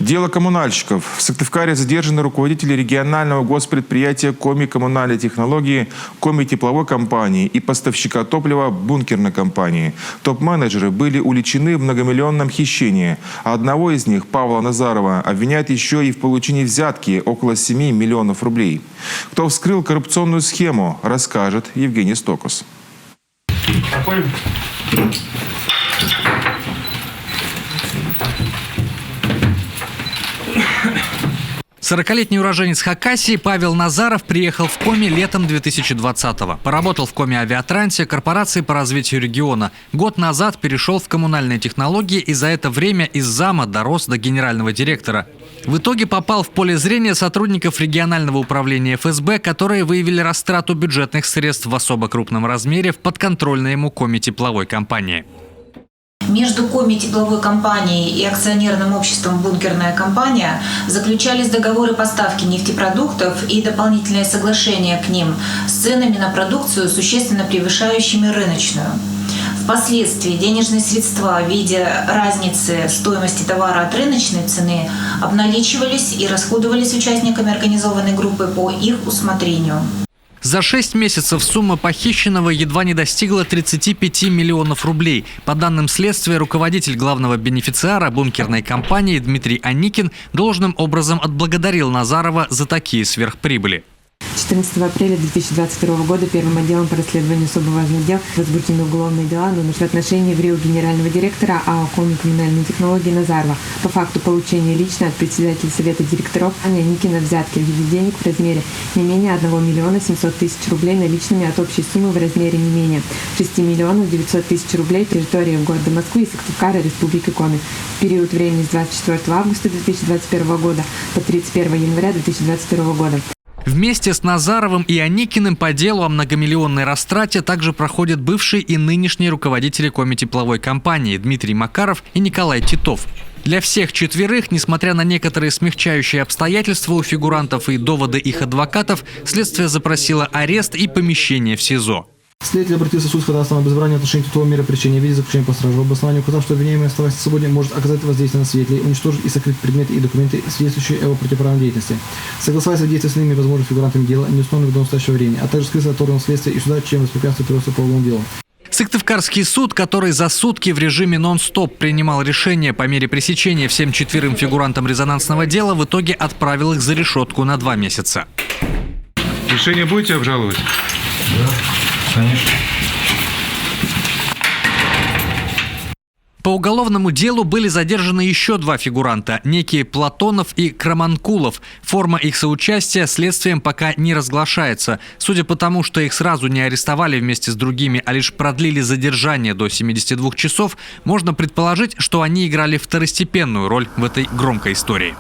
Дело коммунальщиков. В Сыктывкаре задержаны руководители регионального госпредприятия Коми коммунальной технологии, Коми тепловой компании и поставщика топлива бункерной компании. Топ-менеджеры были уличены в многомиллионном хищении. А одного из них, Павла Назарова, обвиняют еще и в получении взятки около 7 миллионов рублей. Кто вскрыл коррупционную схему, расскажет Евгений Стокус. Проходим. 40-летний уроженец Хакасии Павел Назаров приехал в Коми летом 2020-го. Поработал в Коми Авиатрансе, корпорации по развитию региона. Год назад перешел в коммунальные технологии и за это время из зама дорос до генерального директора. В итоге попал в поле зрения сотрудников регионального управления ФСБ, которые выявили растрату бюджетных средств в особо крупном размере в подконтрольной ему Коми тепловой компании. Между Коми тепловой компанией и акционерным обществом «Бункерная компания» заключались договоры поставки нефтепродуктов и дополнительные соглашения к ним с ценами на продукцию, существенно превышающими рыночную. Впоследствии денежные средства в виде разницы стоимости товара от рыночной цены обналичивались и расходовались участниками организованной группы по их усмотрению. За 6 месяцев сумма похищенного едва не достигла 35 миллионов рублей. По данным следствия, руководитель главного бенефициара бункерной компании Дмитрий Аникин должным образом отблагодарил Назарова за такие сверхприбыли. 14 апреля 2022 года первым отделом по расследованию особо важных дел возбуждены уголовные дела в отношении ВРИО генерального директора АО «Коми коммунальные технологии» Назарова по факту получения лично от председателя совета директоров Аникина взятки в виде денег в размере не менее 1 миллиона 700 тысяч рублей наличными от общей суммы в размере не менее 6 миллионов 900 тысяч рублей территории города Москвы и Сыктывкара Республики Коми в период времени с 24 августа 2021 года по 31 января 2022 года. Вместе с Назаровым и Аникиным по делу о многомиллионной растрате также проходят бывшие и нынешние руководители Коми тепловой компании Дмитрий Макаров и Николай Титов. Для всех четверых, несмотря на некоторые смягчающие обстоятельства у фигурантов и доводы их адвокатов, следствие запросило арест и помещение в СИЗО. Следователь обратился в суд с ходатайством об избрании отношений Титова меры пресечения в виде заключения под стражу. В обосновании указал, что обвиняемый, оставаясь на свободе, может оказать воздействие на свидетелей, уничтожить и сокрыть предметы и документы, свидетельствующие о его противоправной деятельности, согласовать действия с иными возможными фигурантами дела, не установленных до настоящего времени, а также скрыться от органов следствия и суда, чем воспрепятствует производству по уголовному делу. Сыктывкарский суд, который за сутки в режиме нон-стоп принимал решение по мере пресечения всем четверым фигурантам резонансного дела, в итоге отправил их за решетку на 2 месяца. Решение будете обжаловать? Да, конечно. По уголовному делу были задержаны еще 2 фигуранта – некие Платонов и Краманкулов. Форма их соучастия следствием пока не разглашается. Судя по тому, что их сразу не арестовали вместе с другими, а лишь продлили задержание до 72 часов, можно предположить, что они играли второстепенную роль в этой громкой истории.